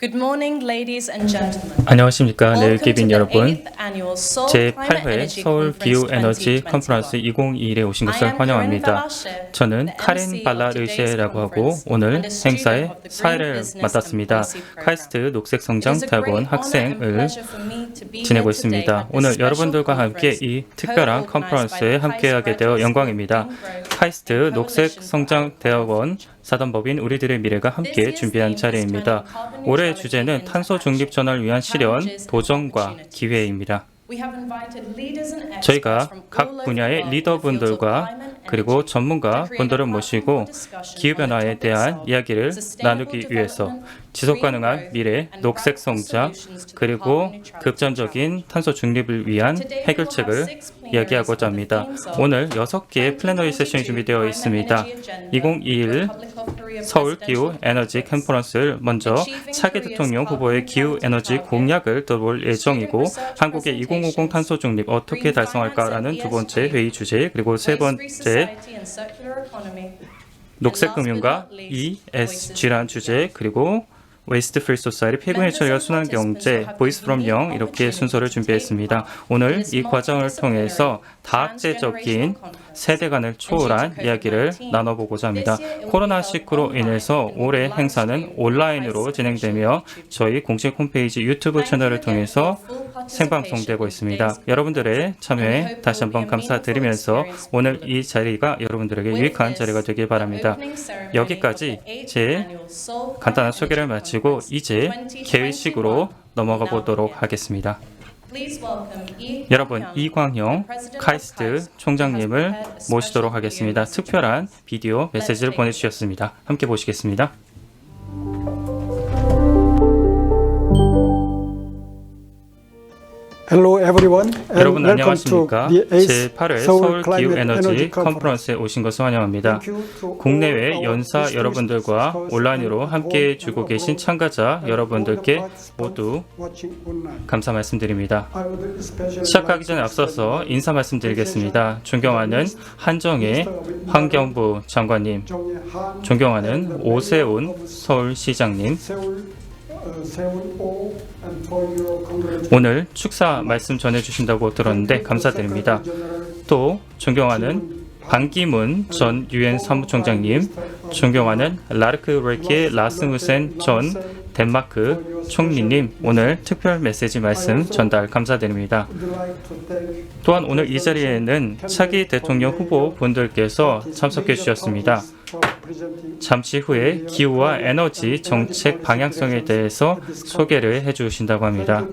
Good morning, ladies and gentlemen. 안녕하십니까, 내일기빈 Welcome to the 여러분. 8th annual Seoul Climate 제8회 Energy 서울 기후 에너지 2021. 컨퍼런스 2021에 오신 I 것을 am 환영합니다. Karen Balashe, 저는 the 카렌 MC of 발라르시에라고 today's 하고 conference 오늘 and a student 행사의 of the Green 사회를 Business and 맡았습니다. Policy Program. 카이스트 녹색성장 It is a 대학원 great honor and 학생을 pleasure for me to be 지내고 here today 있습니다. at this 오늘 special 여러분들과 함께 conference 이 특별한 co-organized by 컨퍼런스에 the 함께하게 KAIST 되어 Graduate 영광입니다. School of Green Growth 카이스트 and Coalition for 녹색성장 Our 대학원 Future. 사단법인 우리들의 미래가 함께 This year's 준비한 theme is 자리입니다. turning carbon 올해의 neutrality 주제는 into 탄소 중립 action. 전환을 위한 실현, Challenges and 도전과 opportunities. 기회입니다. We have invited leaders and experts 저희가 from all 각 over the 분야의 world in the fields of 리더분들과 climate 그리고 energy to 전문가 create a 분들을 platform 모시고 for discussion 기후변화에 on the 대한 topics of 이야기를 sustainable 나누기 위해서 development, 지속가능한 green 미래, growth, and 녹색 radical 성장, solutions to the 그리고 carbon neutrality 급전적인 challenge. 탄소 중립을 위한 Today we will have 해결책을 6 plenaries 이야기하고자 on the 합니다. themes of 오늘 6개의 플래너리 세션이 준비되어 있습니다. 2021 서울 기후 에너지 컨퍼런스를 먼저 차기 대통령 후보의 기후 에너지 공약을 들어볼 예정이고 한국의 2050 탄소 중립 어떻게 달성할까라는 두 번째 회의 주제, 그리고 세 번째 녹색 금융과 ESG란 주제, 그리고 웨이스트 프리 소사이티 폐기물 처리와 순환 경제, 보이스 프롬 영 이렇게 순서를 준비했습니다. 오늘 이 과정을 통해서 다학제적인 세대 간을 초월한 이야기를 나눠보고자 합니다. 코로나19로 인해서 올해 행사는 온라인으로 진행되며 저희 공식 홈페이지 유튜브 채널을 통해서 생방송되고 있습니다. 여러분들의 참여에 다시 한번 감사드리면서 오늘 이 자리가 여러분들에게 유익한 자리가 되길 바랍니다. 여기까지 제 간단한 소개를 마치고 이제 개회식으로 넘어가 보도록 하겠습니다. 여러분, 이광형 카이스트 총장님을 모시도록 하겠습니다. 특별한 비디오 메시지를 보내주셨습니다. 함께 보시겠습니다. Hello everyone, 여러분 and welcome to 안녕하십니까? the 8th 제8회 Seoul 서울 기후 Climate 에너지 Energy Conference. 컨퍼런스에 오신 것을 환영합니다. Thank you to all 국내외 our 연사 distinguished 여러분들과 speakers 온라인으로 and 함께 home 해주고 and 계신 abroad, 참가자 and all the 여러분들께 participants 모두 watching online. 감사 말씀드립니다. I would especially 시작하기 like 전에 to 앞서서 extend 인사 말씀드리겠습니다. 존경하는 한정혜 환경부 장관님, 정의 한 존경하는 and the 오세훈 mayor of 서울시장님, Seoul, Seoul all and for your congratulations. 오늘 축사 말씀 전해주신다고 들었는데 감사드립니다. 또 존경하는 반기문 전 유엔 사무총장님, 존경하는 라르크 레키 라스무센 전 덴마크 총리님, 오늘 특별 메시지 말씀 전달 감사드립니다. 또한 오늘 이 자리에는 차기 대통령 후보 분들께서 참석해 주셨습니다. 잠시 후에 기후와 에너지 정책 방향성에 대해서 소개를 해주신다고 합니다.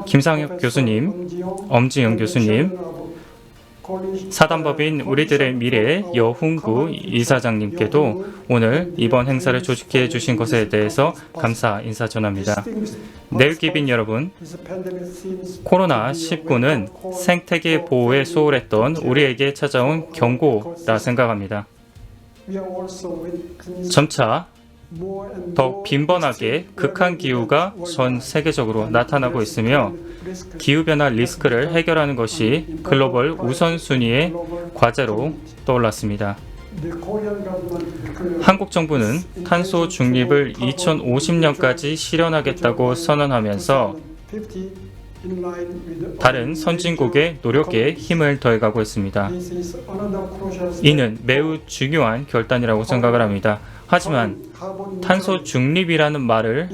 김상혁 교수님, 엄지영 교수님, 사단법인 우리들의 미래 여훈구 이사장님께도 오늘 이번 행사를 조직해 주신 것에 대해서 감사 인사 전합니다. 내일기빈 여러분, 코로나19는 생태계 보호에 소홀했던 우리에게 찾아온 경고라 생각합니다. 점차 더욱 빈번하게 극한 기후가 전 세계적으로 나타나고 있으며 기후변화 리스크를 해결하는 것이 글로벌 우선순위의 과제로 떠올랐습니다. 한국 정부는 탄소 중립을 2050년까지 실현하겠다고 선언하면서 다른 선진국의 노력에 힘을 더해가고 있습니다. 이는 매우 중요한 결단이라고 생각을 합니다. 하지만 탄소 중립이라는 말을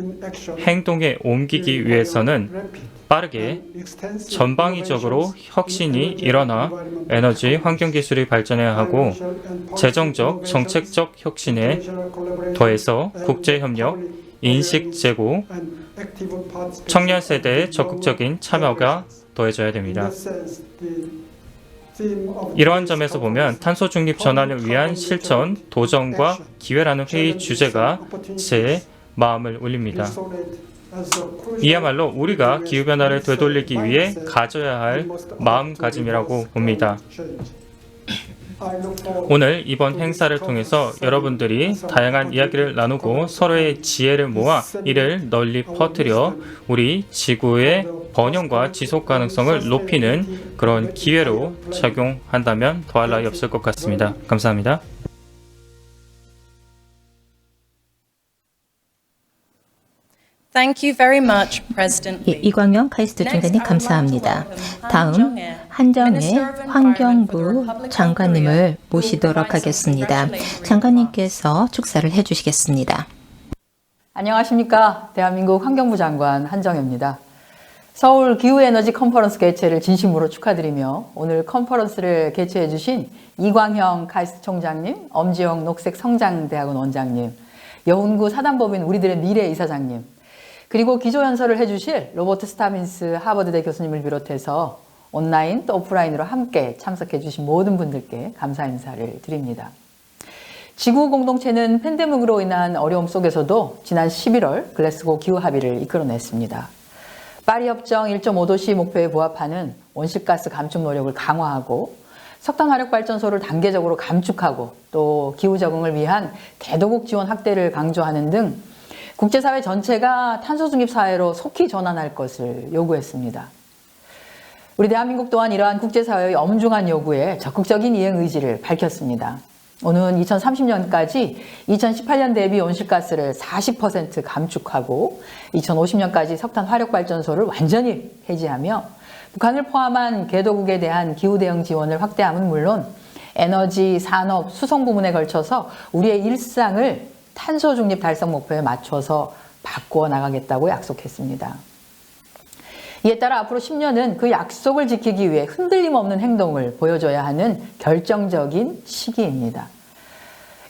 행동에 옮기기 위해서는 빠르게 전방위적으로 혁신이 일어나 에너지 환경 기술이 발전해야 하고 재정적, 정책적 혁신에 더해서 국제협력, 인식 제고, 청년 세대의 적극적인 참여가 더해져야 됩니다. 이러한 점에서 보면 탄소 중립 전환을 위한 실천, 도전과 기회라는 회의 주제가 제 마음을 울립니다. 이야말로 우리가 기후변화를 되돌리기 위해 가져야 할 마음가짐이라고 봅니다. 오늘 이번 행사를 통해서 여러분들이 다양한 이야기를 나누고 서로의 지혜를 모아 이를 널리 퍼뜨려 우리 지구의 번영과 지속 가능성을 높이는 그런 기회로 작용한다면 더할 나위 없을 것 같습니다. 감사합니다. Thank you very much, President 예, Lee. 이광영 카이스트 총장님 감사합니다. 다음 한정혜 환경부 장관님을 모시도록 하겠습니다. 장관님께서 축사를 해주시겠습니다. 안녕하십니까. 대한민국 환경부 장관 한정혜입니다. 서울 기후에너지 컨퍼런스 개최를 진심으로 축하드리며 오늘 컨퍼런스를 개최해 주신 이광영 카이스트 총장님, 엄지영 녹색성장대학원 원장님, 여운구 사단법인 우리들의 미래 이사장님, 그리고 기조연설을 해주실 로버트 스타민스 하버드대 교수님을 비롯해서 온라인 또 오프라인으로 함께 참석해 주신 모든 분들께 감사 인사를 드립니다. 지구 공동체는 팬데믹으로 인한 어려움 속에서도 지난 11월 글래스고 기후 합의를 이끌어냈습니다. 파리 협정 1.5도씨 목표에 부합하는 온실가스 감축 노력을 강화하고 석탄 화력 발전소를 단계적으로 감축하고 또 기후 적응을 위한 대도국 지원 확대를 강조하는 등 국제사회 전체가 탄소 중립 사회로 속히 전환할 것을 요구했습니다. 우리 대한민국 또한 이러한 국제사회의 엄중한 요구에 적극적인 이행 의지를 밝혔습니다. 오는 2030년까지 2018년 대비 온실가스를 40% 감축하고 2050년까지 석탄 화력발전소를 완전히 폐지하며 북한을 포함한 개도국에 대한 기후 대응 지원을 확대함은 물론 에너지, 산업, 수송 부문에 걸쳐서 우리의 일상을 탄소 중립 달성 목표에 맞춰서 바꾸어 나가겠다고 약속했습니다. 이에 따라 앞으로 10년은 그 약속을 지키기 위해 흔들림 없는 행동을 보여줘야 하는 결정적인 시기입니다.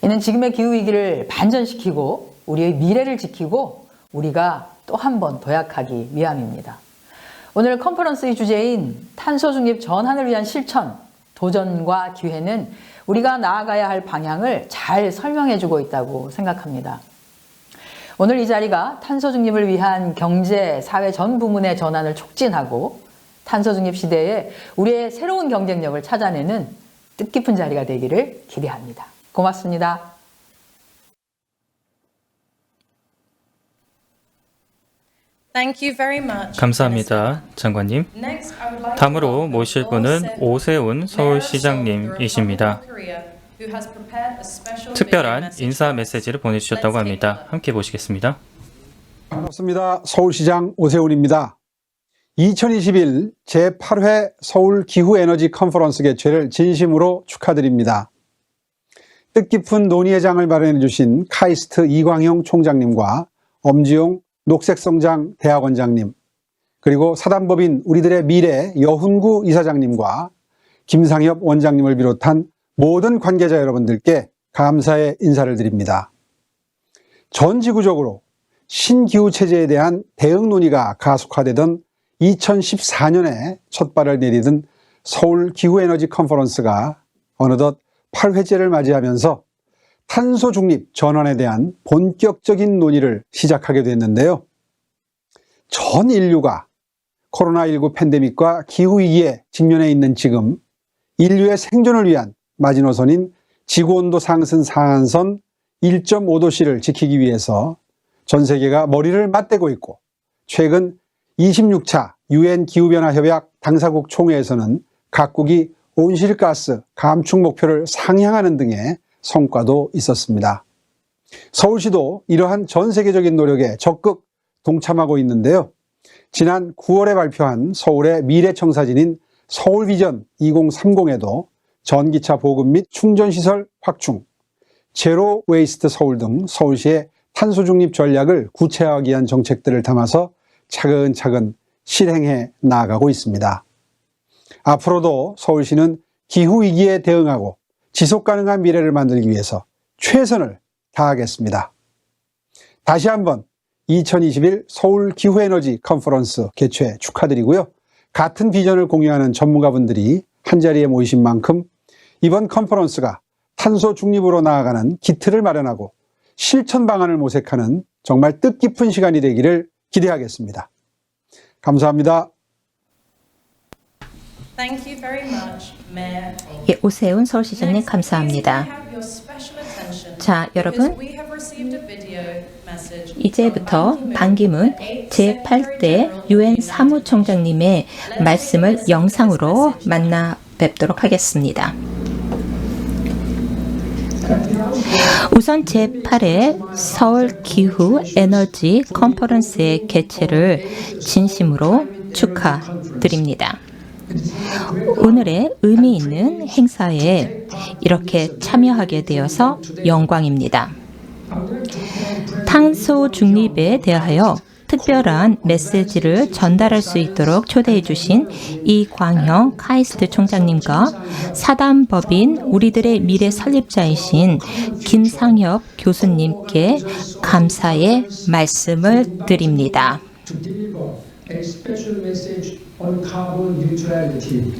이는 지금의 기후위기를 반전시키고 우리의 미래를 지키고 우리가 또 한 번 도약하기 위함입니다. 오늘 컨퍼런스의 주제인 탄소 중립 전환을 위한 실천, 도전과 기회는 우리가 나아가야 할 방향을 잘 설명해주고 있다고 생각합니다. 오늘 이 자리가 탄소 중립을 위한 경제, 사회 전 부문의 전환을 촉진하고 탄소 중립 시대에 우리의 새로운 경쟁력을 찾아내는 뜻깊은 자리가 되기를 기대합니다. 고맙습니다. Thank you very much. 감사합니다, 장관님. Next, I would like to 다음으로 welcome 모실 분은 오세훈 서울시장님이십니다. 특별한 인사 메시지를 보내주셨다고 합니다. 함께 보시겠습니다. 반갑습니다. 서울시장 오세훈입니다. 2021 제8회 서울 기후에너지 컨퍼런스 개최를 진심으로 축하드립니다. 뜻깊은 논의의 장을 마련해 주신 카이스트 이광영 총장님과 엄지용 녹색성장 대학원장님, 그리고 사단법인 우리들의 미래 여훈구 이사장님과 김상엽 원장님을 비롯한 모든 관계자 여러분들께 감사의 인사를 드립니다. 전 지구적으로 신기후 체제에 대한 대응 논의가 가속화되던 2014년에 첫 발을 내디딘 서울 기후에너지 컨퍼런스가 어느덧 8회째를 맞이하면서 탄소 중립 전환에 대한 본격적인 논의를 시작하게 됐는데요. 전 인류가 코로나19 팬데믹과 기후위기에 직면해 있는 지금 인류의 생존을 위한 마지노선인 지구온도 상승 상한선 1.5도씨를 지키기 위해서 전 세계가 머리를 맞대고 있고 최근 26차 UN 기후변화협약 당사국 총회에서는 각국이 온실가스 감축 목표를 상향하는 등의 성과도 있었습니다. 서울시도 이러한 전 세계적인 노력에 적극 동참하고 있는데요. 지난 9월에 발표한 서울의 미래청사진인 서울비전 2030에도 전기차 보급 및 충전시설 확충, 제로 웨이스트 서울 등 서울시의 탄소 중립 전략을 구체화하기 위한 정책들을 담아서 차근차근 실행해 나아가고 있습니다. 앞으로도 서울시는 기후위기에 대응하고 지속가능한 미래를 만들기 위해서 최선을 다하겠습니다. 다시 한번 2021 서울 기후에너지 컨퍼런스 개최 축하드리고요. 같은 비전을 공유하는 전문가분들이 한자리에 모이신 만큼 이번 컨퍼런스가 탄소 중립으로 나아가는 기틀을 마련하고 실천 방안을 모색하는 정말 뜻깊은 시간이 되기를 기대하겠습니다. 감사합니다. Thank you very much, Mayor. 예, 오세훈 서울시장님 감사합니다. 자, 여러분, 이제부터 반기문 제8대 UN 사무총장님의 말씀을 영상으로 만나 뵙도록 하겠습니다. 우선 제8회 서울 기후 에너지 컨퍼런스의 개최를 진심으로 축하드립니다. 오늘의 의미 있는 행사에 이렇게 참여하게 되어서 영광입니다. 탄소 중립에 대하여 특별한 메시지를 전달할 수 있도록 초대해 주신 이광형 카이스트 총장님과 사단법인 우리들의 미래 설립자이신 김상엽 교수님께 감사의 말씀을 드립니다. to deliver a special message on carbon neutrality.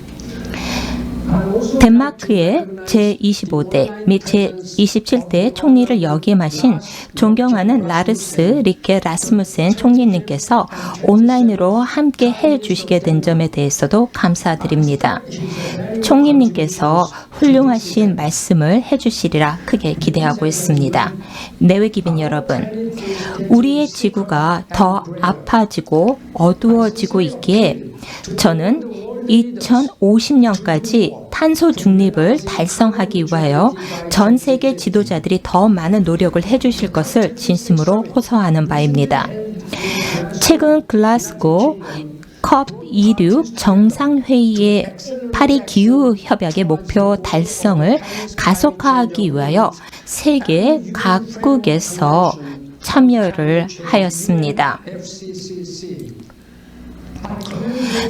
덴마크의 제25대 및 제27대 총리를 역임하신 존경하는 라르스 리케 라스무센 총리님께서 온라인으로 함께 해주시게 된 점에 대해서도 감사드립니다. 총리님께서 훌륭하신 말씀을 해주시리라 크게 기대하고 있습니다. 내외기빈 여러분, 우리의 지구가 더 아파지고 어두워지고 있기에 저는 2050년까지 탄소 중립을 달성하기 위하여 전 세계 지도자들이 더 많은 노력을 해주실 것을 진심으로 호소하는 바입니다. 최근 글라스고 COP26 정상회의의 파리 기후협약의 목표 달성을 가속화하기 위하여 세계 각국에서 참여를 하였습니다.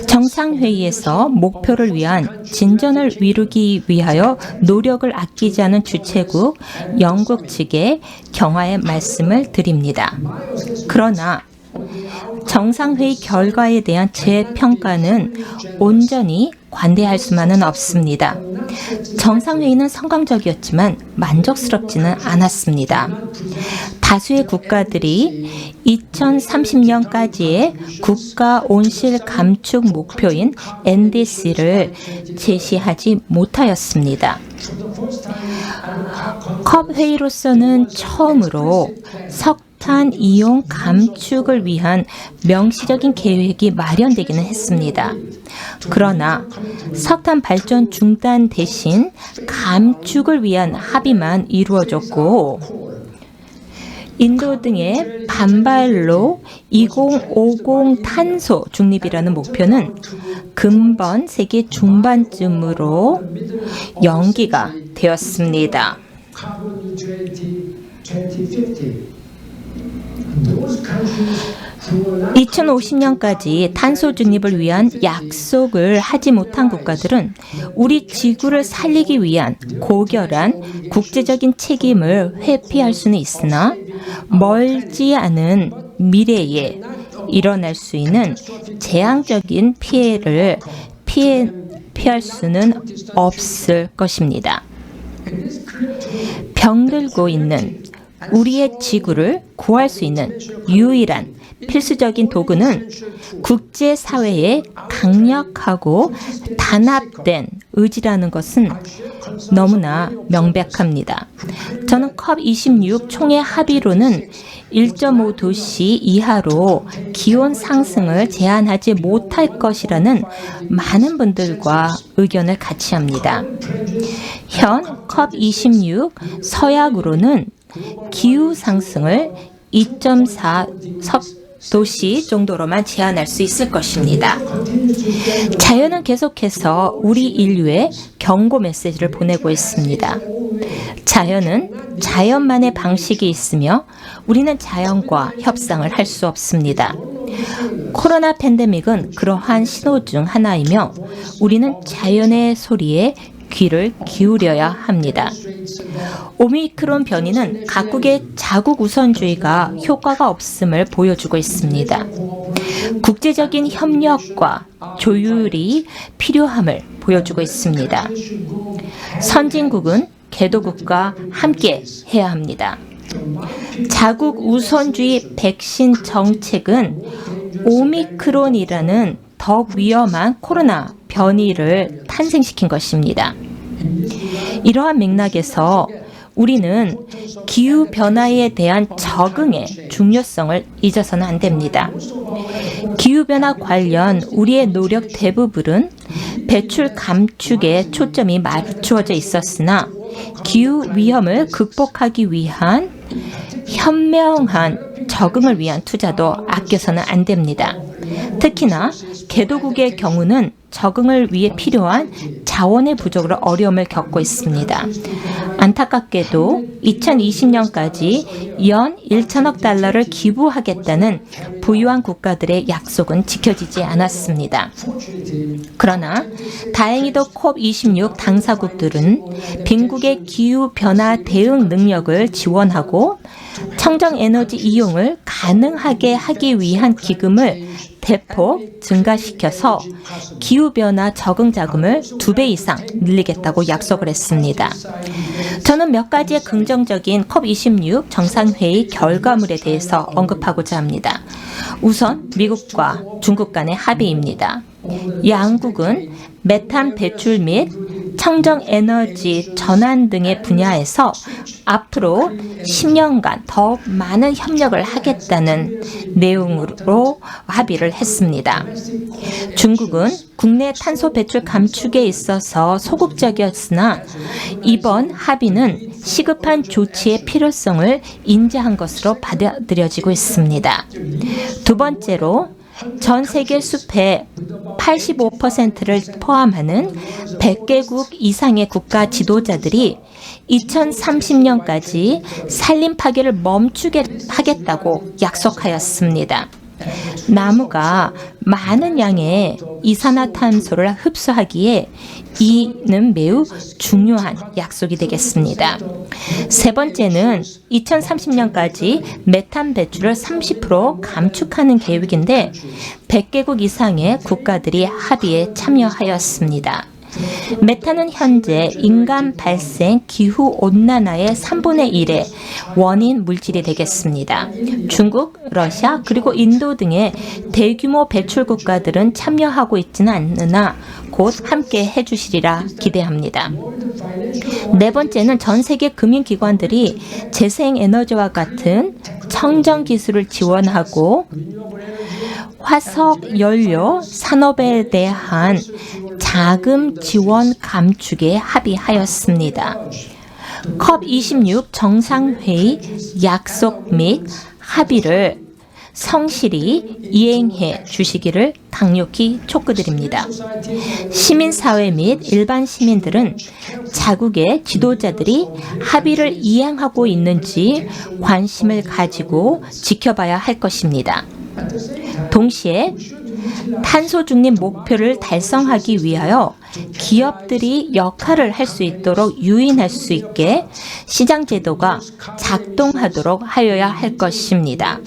정상회의에서 목표를 위한 진전을 이루기 위하여 노력을 아끼지 않은 주최국 영국 측에 경화의 말씀을 드립니다. 그러나 정상회의 결과에 대한 재평가는 온전히 관대할 수만은 없습니다. 정상회의는 성공적이었지만 만족스럽지는 않았습니다. 다수의 국가들이 2030년까지의 국가 온실 감축 목표인 NDC를 제시하지 못하였습니다. 컵 회의로서는 처음으로 석탄 이용 감축을 위한 명시적인 계획이 마련되기는 했습니다. 그러나 석탄 발전 중단 대신 감축을 위한 합의만 이루어졌고 인도 등의 반발로 2050 탄소 중립이라는 목표는 근본 세기 중반쯤으로 연기가 되었습니다. 2050년까지 탄소 중립을 위한 약속을 하지 못한 국가들은 우리 지구를 살리기 위한 고결한 국제적인 책임을 회피할 수는 있으나 멀지 않은 미래에 일어날 수 있는 재앙적인 피해를 피할 수는 없을 것입니다. 병들고 있는 우리의 지구를 구할 수 있는 유일한 필수적인 도구는 국제사회의 강력하고 단합된 의지라는 것은 너무나 명백합니다. 저는 COP26 총회 합의로는 1.5도씨 이하로 기온 상승을 제한하지 못할 것이라는 많은 분들과 의견을 같이 합니다. 현 COP26 서약으로는 기후 상승을 2.4도씨 정도로만 제한할 수 있을 것입니다. 자연은 계속해서 우리 인류에 경고 메시지를 보내고 있습니다. 자연은 자연만의 방식이 있으며 우리는 자연과 협상을 할 수 없습니다. 코로나 팬데믹은 그러한 신호 중 하나이며 우리는 자연의 소리에 귀를 기울여야 합니다. 오미크론 변이는 각국의 자국 우선주의가 효과가 없음을 보여주고 있습니다. 국제적인 협력과 조율이 필요함을 보여주고 있습니다. 선진국은 개도국과 함께 해야 합니다. 자국 우선주의 백신 정책은 오미크론이라는 더 위험한 코로나 변이를 탄생시킨 것입니다. 이러한 맥락에서 우리는 기후변화에 대한 적응의 중요성을 잊어서는 안 됩니다. 기후변화 관련 우리의 노력 대부분은 배출 감축에 초점이 맞추어져 있었으나 기후 위험을 극복하기 위한 현명한 적응을 위한 투자도 아껴서는 안 됩니다. 특히나 개도국의 경우는 적응을 위해 필요한 자원의 부족으로 어려움을 겪고 있습니다. 안타깝게도 2020년까지 연 1천억 달러를 기부하겠다는 부유한 국가들의 약속은 지켜지지 않았습니다. 그러나 다행히도 콥26 당사국들은 빈국의 기후변화 대응 능력을 지원하고 청정 에너지 이용을 가능하게 하기 위한 기금을 대폭 증가시켜서 기후변화 적응 자금을 2배 이상 늘리겠다고 약속을 했습니다. 저는 몇 가지의 긍정적인 컵26 정상회의 결과물에 대해서 언급하고자 합니다. 우선 미국과 중국 간의 합의입니다. 양국은 메탄 배출 및 청정 에너지 전환 등의 분야에서 앞으로 10년간 더욱 많은 협력을 하겠다는 내용으로 합의를 했습니다. 중국은 국내 탄소 배출 감축에 있어서 소극적이었으나 이번 합의는 시급한 조치의 필요성을 인지한 것으로 받아들여지고 있습니다. 두 번째로 전 세계 숲의 85%를 포함하는 100개국 이상의 국가 지도자들이 2030년까지 산림 파괴를 멈추게 하겠다고 약속하였습니다. 나무가 많은 양의 이산화탄소를 흡수하기에 이는 매우 중요한 약속이 되겠습니다. 세 번째는 2030년까지 메탄 배출을 30% 감축하는 계획인데 100개국 이상의 국가들이 합의에 참여하였습니다. 메탄은 현재 인간 발생 기후 온난화의 3분의 1의 원인 물질이 되겠습니다. 중국, 러시아, 그리고 인도 등의 대규모 배출 국가들은 참여하고 있지는 않으나 곧 함께 해주시리라 기대합니다. 네 번째는 전 세계 금융기관들이 재생에너지와 같은 청정 기술을 지원하고 화석 연료 산업에 대한 자금 지원 감축에 합의하였습니다. 컵26 정상회의 약속 및 합의를 성실히 이행해 주시기를 강력히 촉구드립니다. 시민사회 및 일반 시민들은 자국의 지도자들이 합의를 이행하고 있는지 관심을 가지고 지켜봐야 할 것입니다. 동시에 탄소 중립 목표를 달성하기 위하여 기업들이 역할을 할 수 있도록 유인할 수 있게 시장 제도가 작동하도록 하여야 할 것입니다.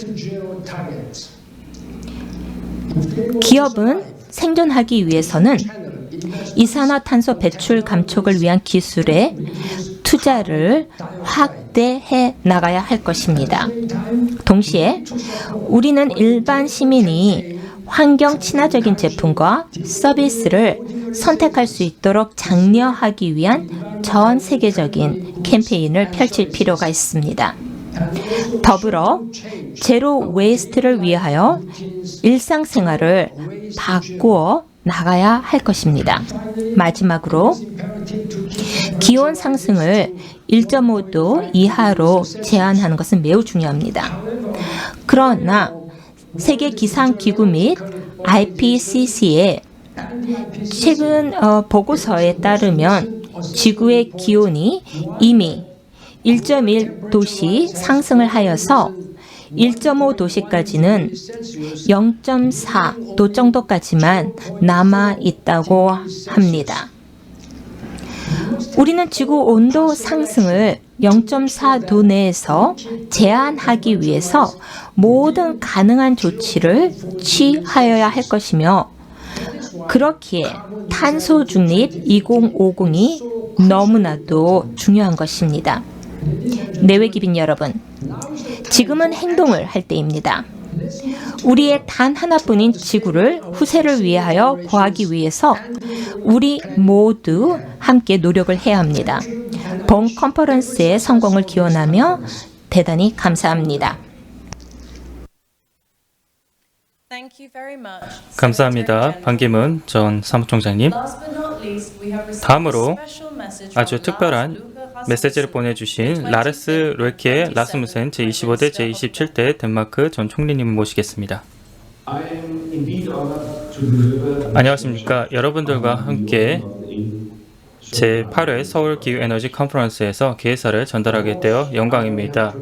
기업은 생존하기 위해서는 이산화탄소 배출 감축을 위한 기술에 투자를 확대해 나가야 할 것입니다. 동시에 우리는 일반 시민이 환경 친화적인 제품과 서비스를 선택할 수 있도록 장려하기 위한 전 세계적인 캠페인을 펼칠 필요가 있습니다. 더불어 제로 웨이스트를 위하여 일상생활을 바꾸어 나가야 할 것입니다. 마지막으로 기온 상승을 1.5도 이하로 제한하는 것은 매우 중요합니다. 그러나 세계 기상기구 및 IPCC의 최근 보고서에 따르면 지구의 기온이 이미 1.1도씨 상승을 하여서 1.5도씨까지는 0.4도 정도까지만 남아 있다고 합니다. 우리는 지구 온도 상승을 0.4도 내에서 제한하기 위해서 모든 가능한 조치를 취하여야 할 것이며 그렇기에 탄소 중립 2050이 너무나도 중요한 것입니다. 내외기빈 여러분, 지금은 행동을 할 때입니다. 우리의 단 하나뿐인 지구를 후세를 위하여 구하기 위해서 우리 모두 함께 노력을 해야 합니다. 본 컨퍼런스의 성공을 기원하며 대단히 감사합니다. Thank you very much. 감사합니다. 반기문 전 사무총장님. Last but not least, we have received 다음으로 a special message 아주 from 특별한 Lars Luca 메시지를 보내주신 라르스 롤케 라스무센 제25대 제27대 덴마크 전 총리님 모시겠습니다. 안녕하십니까. 여러분들과 함께 제8회 서울 기후에너지 컨퍼런스에서 개사를 전달하게 되어 영광입니다.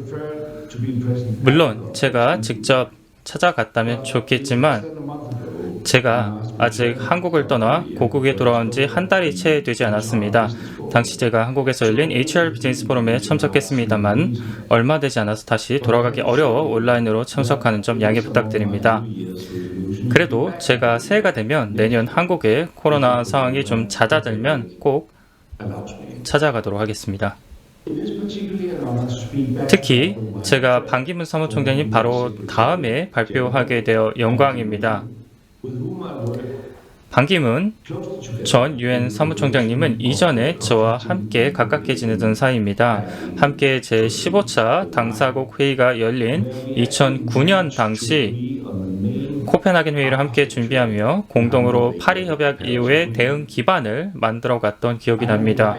물론 제가 직접 찾아갔다면 좋겠지만 제가 아직 한국을 떠나 고국에 돌아온 지 한 달이 채 되지 않았습니다. 당시 제가 한국에서 열린 HR 비즈니스 포럼에 참석했습니다만 얼마 되지 않아서 다시 돌아가기 어려워 온라인으로 참석하는 점 양해 부탁드립니다. 그래도 제가 새해가 되면 내년 한국의 코로나 상황이 좀 잦아들면 꼭 찾아가도록 하겠습니다. 특히 제가 반기문 사무총장님 바로 다음에 발표하게 되어 영광입니다. 반기문 전 유엔 사무총장님은 이전에 저와 함께 가깝게 지내던 사이입니다. 함께 제15차 당사국 회의가 열린 2009년 당시 코펜하겐 회의를 함께 준비하며 공동으로 파리 협약 이후에 대응 기반을 만들어갔던 기억이 납니다.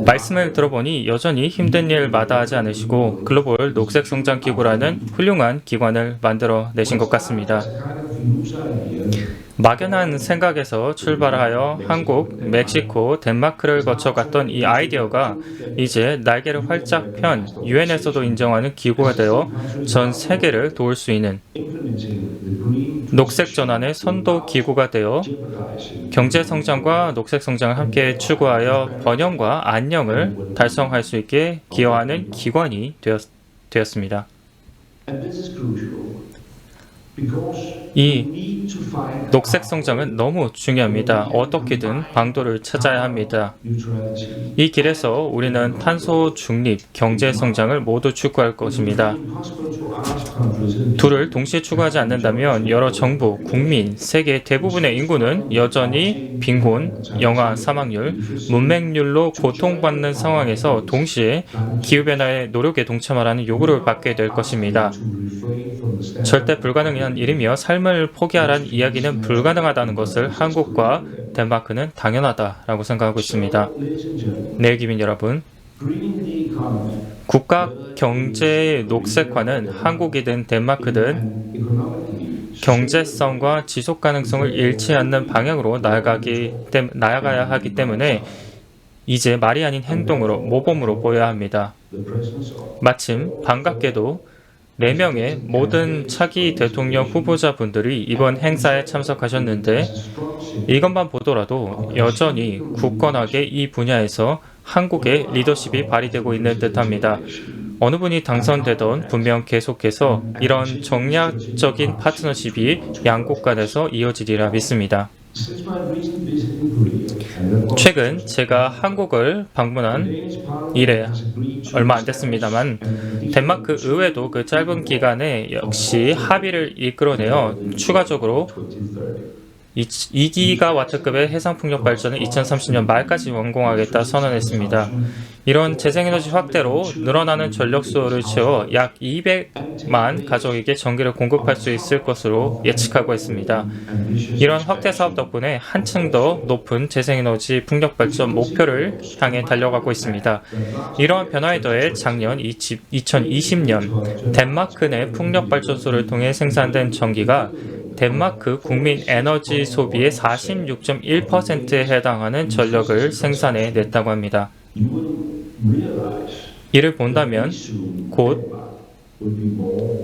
말씀을 들어보니 여전히 힘든 일 마다하지 않으시고 글로벌 녹색성장기구라는 훌륭한 기관을 만들어내신 것 같습니다. 막연한 생각에서 출발하여 한국, 멕시코, 덴마크를 거쳐갔던 이 아이디어가 이제 날개를 활짝 편 유엔에서도 인정하는 기구가 되어 전 세계를 도울 수 있는 녹색 전환의 선도 기구가 되어 경제 성장과 녹색 성장을 함께 추구하여 번영과 안녕을 달성할 수 있게 기여하는 기관이 되었습니다. 이 녹색 성장은 너무 중요합니다. 어떻게든 방도를 찾아야 합니다. 이 길에서 우리는 탄소 중립, 경제 성장을 모두 추구할 것입니다. 둘을 동시에 추구하지 않는다면 여러 정부, 국민, 세계 대부분의 인구는 여전히 빈곤, 영아 사망률, 문맹률로 고통받는 상황에서 동시에 기후변화의 노력에 동참하라는 요구를 받게 될 것입니다. 절대 불가능한 일이며 삶을 포기하라는 이야기는 불가능하다는 것을 한국과 덴마크는 당연하다라고 생각하고 있습니다. 네, 기민 여러분. 국가 경제의 녹색화는 한국이든 덴마크든 경제성과 지속 가능성을 잃지 않는 방향으로 나아가야 하기 때문에 이제 말이 아닌 행동으로, 모범으로 보여야 합니다. 마침 반갑게도 4명의 모든 차기 대통령 후보자분들이 이번 행사에 참석하셨는데 이것만 보더라도 여전히 굳건하게 이 분야에서 한국의 리더십이 발휘되고 있는 듯합니다. 어느 분이 당선되던 분명 계속해서 이런 정략적인 파트너십이 양국 간에서 이어지리라 믿습니다. 최근 제가 한국을 방문한 이래 얼마 안 됐습니다만 덴마크 의회도 그 짧은 기간에 역시 합의를 이끌어내어 추가적으로 2기가와트급의 해상풍력 발전을 2030년 말까지 완공하겠다 선언했습니다. 이런 재생에너지 확대로 늘어나는 전력 수요를 채워 약 200만 가족에게 전기를 공급할 수 있을 것으로 예측하고 있습니다. 이런 확대 사업 덕분에 한층 더 높은 재생에너지 풍력 발전 목표를 향해 달려가고 있습니다. 이러한 변화에 더해 작년 2020년 덴마크 내 풍력 발전소를 통해 생산된 전기가 덴마크 국민 에너지 소비의 46.1%에 해당하는 전력을 생산해 냈다고 합니다. 이를 본다면 곧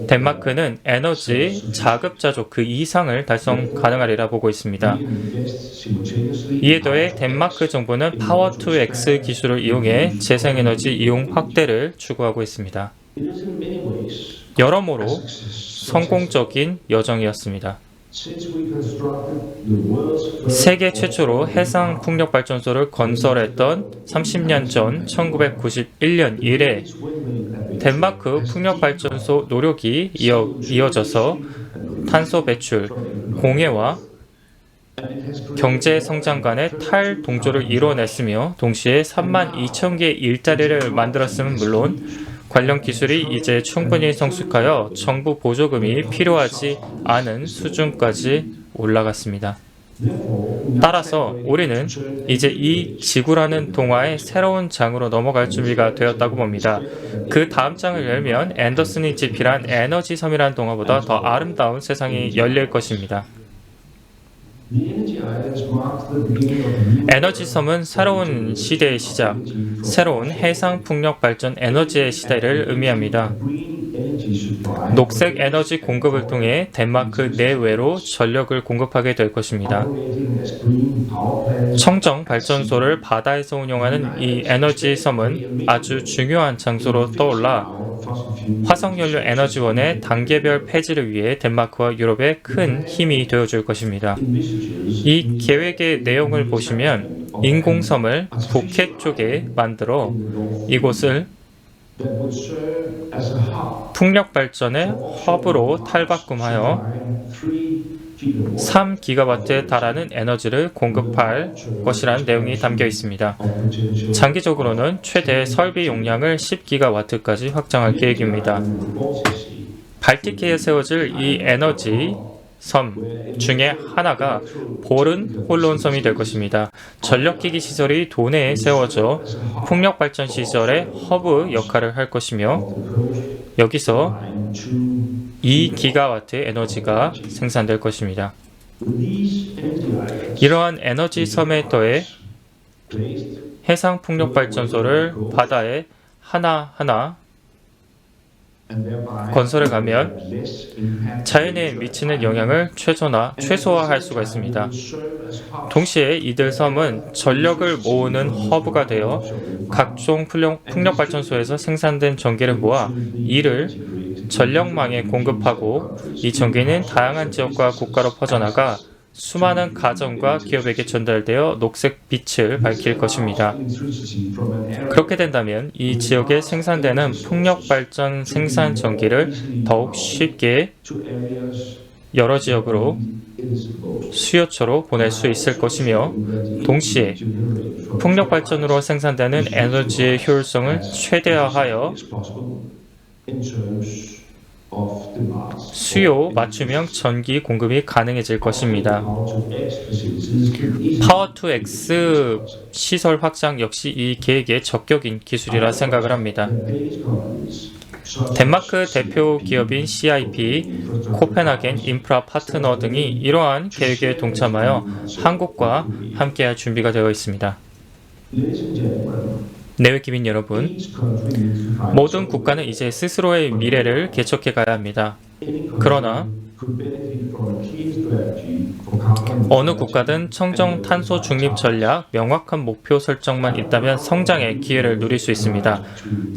덴마크는 에너지 자급자족 그 이상을 달성 가능하리라 보고 있습니다. 이에 더해 덴마크 정부는 파워2X 기술을 이용해 재생에너지 이용 확대를 추구하고 있습니다. 여러모로 성공적인 여정이었습니다. 세계 최초로 해상 풍력 발전소를 건설했던 30년 전 1991년 이래 덴마크 풍력 발전소 노력이 이어져서 탄소 배출, 공해와 경제 성장 간의 탈동조를 이뤄냈으며 동시에 32,000개의 일자리를 만들었음은 물론 관련 기술이 이제 충분히 성숙하여 정부 보조금이 필요하지 않은 수준까지 올라갔습니다. 따라서 우리는 이제 이 지구라는 동화의 새로운 장으로 넘어갈 준비가 되었다고 봅니다. 그 다음 장을 열면 앤더슨이 집필한 에너지 섬이라는 동화보다 더 아름다운 세상이 열릴 것입니다. 에너지 섬은 새로운 시대의 시작, 새로운 해상 풍력 발전 에너지의 시대를 의미합니다. 녹색 에너지 공급을 통해 덴마크 내외로 전력을 공급하게 될 것입니다. 청정 발전소를 바다에서 운영하는 이 에너지 섬은 아주 중요한 장소로 떠올라 화석연료 에너지원의 단계별 폐지를 위해 덴마크와 유럽에 큰 힘이 되어줄 것입니다. 이 계획의 내용을 보시면 인공섬을 북해 쪽에 만들어 이곳을 풍력 발전의 허브로 탈바꿈하여 3기가와트에 달하는 에너지를 공급할 것이라는 내용이 담겨 있습니다. 장기적으로는 최대 설비 용량을 10기가와트까지 확장할 계획입니다. 발틱해에 세워질 이 에너지 섬 중에 하나가 보른 홀론섬이 될 것입니다. 전력기기 시설이 도내에 세워져 풍력 발전 시설의 허브 역할을 할 것이며 여기서 2기가와트 에너지가 생산될 것입니다. 이러한 에너지 섬에 더해 해상 풍력 발전소를 바다에 하나하나 건설해 가면 자연에 미치는 영향을 최소화할 수가 있습니다. 동시에 이들 섬은 전력을 모으는 허브가 되어 각종 풍력 발전소에서 생산된 전기를 모아 이를 전력망에 공급하고 이 전기는 다양한 지역과 국가로 퍼져나가 수많은 가정과 기업에게 전달되어 녹색 빛을 밝힐 것입니다. 그렇게 된다면 이 지역에 생산되는 풍력 발전 생산 전기를 더욱 쉽게 여러 지역으로 수요처로 보낼 수 있을 것이며 동시에 풍력 발전으로 생산되는 에너지의 효율성을 최대화하여 수요 맞춤형 전기 공급이 가능해질 것입니다. 파워2X 시설 확장 역시 이 계획의 적격인 기술이라 생각을 합니다. 덴마크 대표 기업인 CIP, 코펜하겐 인프라 파트너 등이 이러한 계획에 동참하여 한국과 함께할 준비가 되어 있습니다. 내외 기민 여러분, 모든 국가는 이제 스스로의 미래를 개척해 가야 합니다. 그러나 어느 국가든 청정 탄소 중립 전략, 명확한 목표 설정만 있다면 성장의 기회를 누릴 수 있습니다.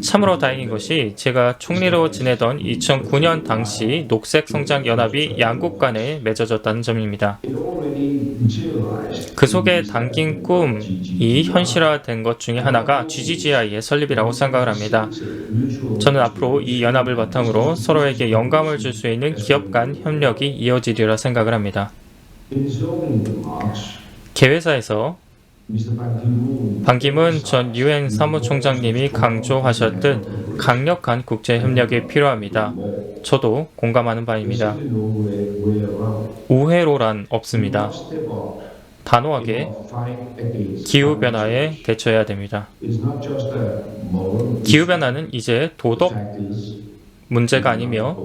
참으로 다행인 것이 제가 총리로 지내던 2009년 당시 녹색 성장 연합이 양국 간에 맺어졌다는 점입니다. 그 속에 담긴 꿈이 현실화된 것 중에 하나가 GGGI의 설립이라고 생각을 합니다. 저는 앞으로 이 연합을 바탕으로 서로에게 영감을 줄 수 있는 기업 간 협력이 이어지리라 생각을 합니다. 개회사에서 반기문 전 유엔 사무총장님이 강조하셨듯 강력한 국제 협력이 필요합니다. 저도 공감하는 바입니다. 우회로란 없습니다. 단호하게 기후변화에 대처해야 됩니다. 기후변화는 이제 도덕 문제가 아니며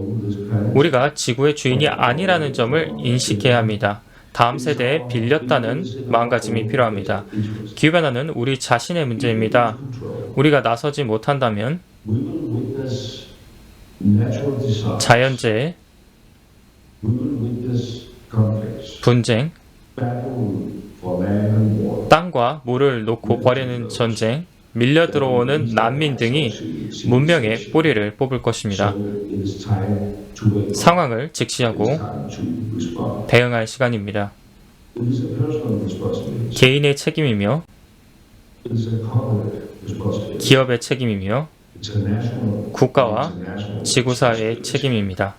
우리가 지구의 주인이 아니라는 점을 인식해야 합니다. 다음 세대에 빌렸다는 마음가짐이 필요합니다. 기후변화는 우리 자신의 문제입니다. 우리가 나서지 못한다면 자연재해, 분쟁, 땅과 물을 놓고 벌이는 전쟁, 밀려 들어오는 난민 등이 문명의 뿌리를 뽑을 것입니다. 상황을 직시하고 대응할 시간입니다. 개인의 책임이며 기업의 책임이며 국가와 지구사회의 책임입니다.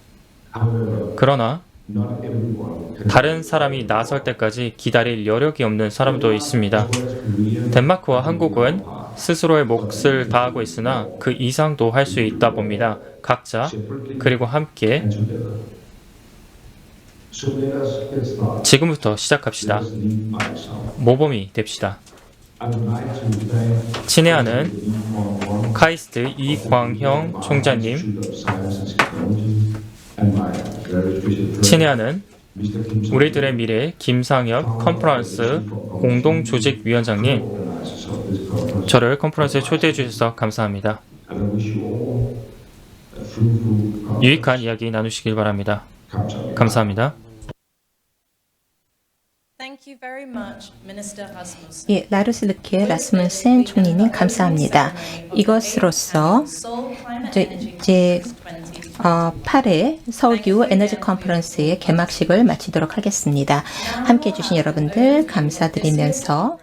그러나 다른 사람이 나설 때까지 기다릴 여력이 없는 사람도 있습니다. 덴마크와 한국은 스스로의 몫을 다하고 있으나 그 이상도 할 수 있다 봅니다. 각자 그리고 함께 So let us get started. 지금부터 시작합시다. Let's lead by example. 모범이 됩시다. I would like to thank 친애하는 Lee Kwang-won, 카이스트 이광형 총장님, Institute of Science and Technology, and my very special friend, 친애하는 Mr. Kim Sang-won, 우리들의 미래 김상엽 컨퍼런스 공동조직위원장님, organizers of this conference. 저를 컨퍼런스에 초대해 주셔서 감사합니다. And I wish you all a fruitful conference. 유익한 이야기 나누시길 바랍니다. 감사합니다. 감사합니다. Thank you very much, Minister Rasmussen. 예, 라루스 르케 라스문센 총리님 감사합니다. 이것으로써 이제 8회 서울기후 에너지 컨퍼런스의 개막식을 마치도록 하겠습니다. 함께해 주신 여러분들 감사드리면서